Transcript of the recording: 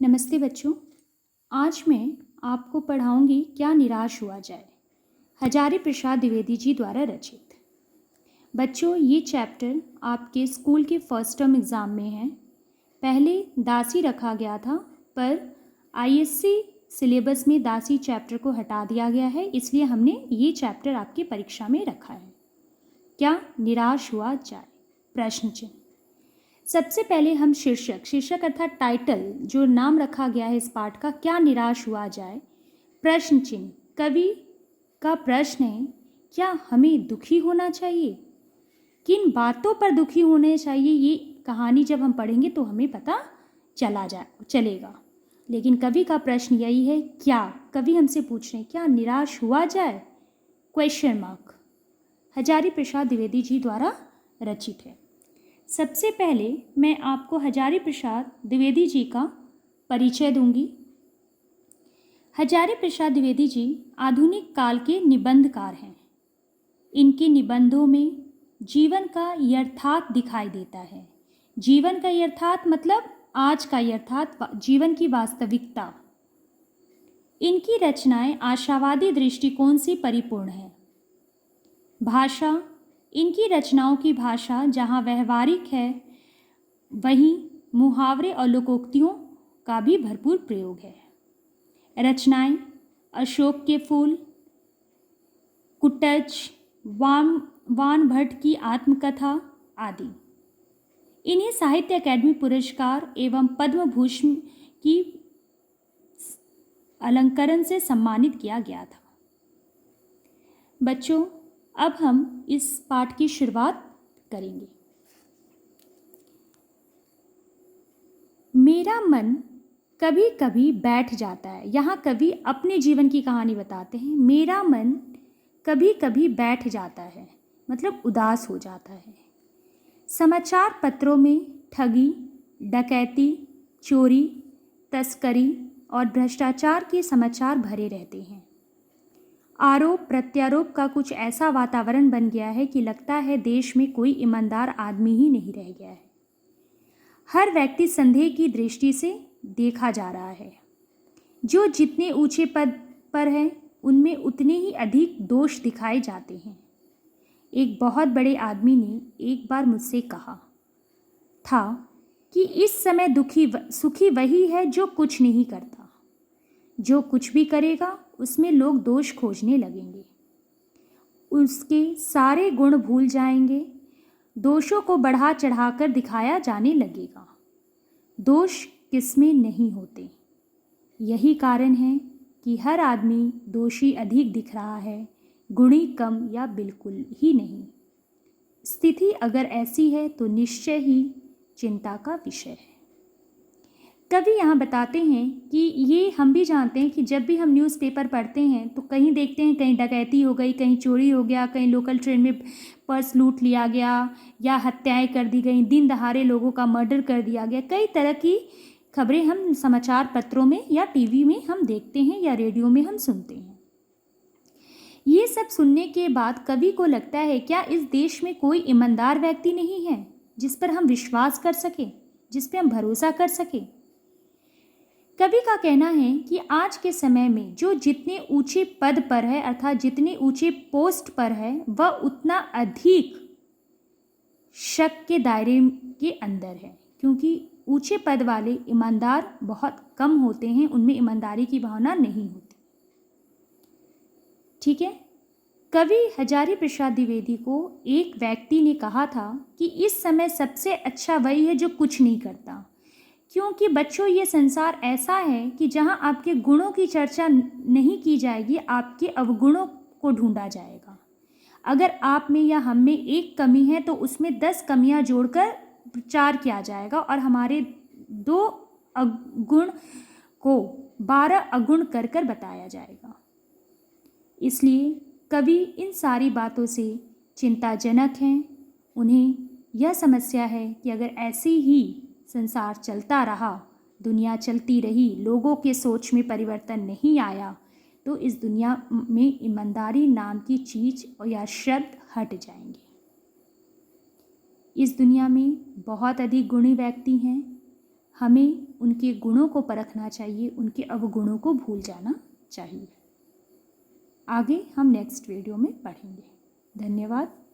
नमस्ते बच्चों। आज मैं आपको पढ़ाऊंगी क्या निराश हुआ जाए, हजारी प्रसाद द्विवेदी जी द्वारा रचित। बच्चों, ये चैप्टर आपके स्कूल के फर्स्ट टर्म एग्ज़ाम में है। पहले दासी रखा गया था, पर आईएससी सिलेबस में दासी चैप्टर को हटा दिया गया है, इसलिए हमने ये चैप्टर आपकी परीक्षा में रखा है। क्या निराश हुआ जाए, प्रश्न चिन्ह। सबसे पहले हम शीर्षक अर्थात टाइटल, जो नाम रखा गया है इस पाठ का, क्या निराश हुआ जाए, प्रश्न चिन्ह। कवि का प्रश्न है, क्या हमें दुखी होना चाहिए, किन बातों पर दुखी होने चाहिए। ये कहानी जब हम पढ़ेंगे तो हमें पता चलेगा। लेकिन कवि का प्रश्न यही है, क्या कवि हमसे पूछ रहे हैं क्या निराश हुआ जाए, क्वेश्चन मार्क। हजारी प्रसाद द्विवेदी जी द्वारा रचित है। सबसे पहले मैं आपको हजारी प्रसाद द्विवेदी जी का परिचय दूंगी। हजारी प्रसाद द्विवेदी जी आधुनिक काल के निबंधकार हैं। इनके निबंधों में जीवन का यथार्थ दिखाई देता है। जीवन का यथार्थ मतलब आज का यथार्थ, जीवन की वास्तविकता। इनकी रचनाएं आशावादी दृष्टिकोण से परिपूर्ण है। भाषा, इनकी रचनाओं की भाषा जहाँ व्यवहारिक है, वहीं मुहावरे और लोकोक्तियों का भी भरपूर प्रयोग है। रचनाएं अशोक के फूल, कुटच, वान भट्ट की आत्मकथा आदि। इन्हें साहित्य अकादमी पुरस्कार एवं पद्म भूषण की अलंकरण से सम्मानित किया गया था। बच्चों, अब हम इस पाठ की शुरुआत करेंगे। मेरा मन कभी कभी बैठ जाता है। यहाँ कवि अपने जीवन की कहानी बताते हैं। मेरा मन कभी कभी बैठ जाता है मतलब उदास हो जाता है। समाचार पत्रों में ठगी, डकैती, चोरी, तस्करी और भ्रष्टाचार के समाचार भरे रहते हैं। आरोप प्रत्यारोप का कुछ ऐसा वातावरण बन गया है कि लगता है देश में कोई ईमानदार आदमी ही नहीं रह गया है। हर व्यक्ति संदेह की दृष्टि से देखा जा रहा है। जो जितने ऊंचे पद पर है उनमें उतने ही अधिक दोष दिखाए जाते हैं। एक बहुत बड़े आदमी ने एक बार मुझसे कहा था कि इस समय सुखी वही है जो कुछ नहीं करता। जो कुछ भी करेगा उसमें लोग दोष खोजने लगेंगे, उसके सारे गुण भूल जाएंगे, दोषों को बढ़ा चढ़ाकर दिखाया जाने लगेगा। दोष किसमें नहीं होते। यही कारण है कि हर आदमी दोषी अधिक दिख रहा है, गुणी कम या बिल्कुल ही नहीं। स्थिति अगर ऐसी है तो निश्चय ही चिंता का विषय है। कवि यहाँ बताते हैं कि ये हम भी जानते हैं कि जब भी हम न्यूज़पेपर पढ़ते हैं तो कहीं देखते हैं कहीं डकैती हो गई, कहीं चोरी हो गया, कहीं लोकल ट्रेन में पर्स लूट लिया गया या हत्याएं कर दी गई, दिन दहाड़े लोगों का मर्डर कर दिया गया। कई तरह की खबरें हम समाचार पत्रों में या टीवी में हम देखते हैं या रेडियो में हम सुनते हैं। ये सब सुनने के बाद कवि को लगता है क्या इस देश में कोई ईमानदार व्यक्ति नहीं है जिस पर हम विश्वास कर सके, जिस पर हम भरोसा कर सके। कवि का कहना है कि आज के समय में जो जितने ऊंचे पद पर है अर्थात जितने ऊंचे पोस्ट पर है वह उतना अधिक शक के दायरे के अंदर है, क्योंकि ऊंचे पद वाले ईमानदार बहुत कम होते हैं, उनमें ईमानदारी की भावना नहीं होती। ठीक है। कवि हजारी प्रसाद द्विवेदी को एक व्यक्ति ने कहा था कि इस समय सबसे अच्छा वही है जो कुछ नहीं करता, क्योंकि बच्चों ये संसार ऐसा है कि जहाँ आपके गुणों की चर्चा नहीं की जाएगी, आपके अवगुणों को ढूंढा जाएगा। अगर आप में या हम में एक कमी है तो उसमें 10 कमियां जोड़कर प्रचार किया जाएगा और हमारे 2 अगुण को 12 अगुण कर कर बताया जाएगा। इसलिए कवि इन सारी बातों से चिंताजनक हैं। उन्हें यह समस्या है कि अगर ऐसे ही संसार चलता रहा, दुनिया चलती रही, लोगों के सोच में परिवर्तन नहीं आया तो इस दुनिया में ईमानदारी नाम की चीज़ या शब्द हट जाएंगे। इस दुनिया में बहुत अधिक गुणी व्यक्ति हैं। हमें उनके गुणों को परखना चाहिए, उनके अवगुणों को भूल जाना चाहिए। आगे हम नेक्स्ट वीडियो में पढ़ेंगे। धन्यवाद।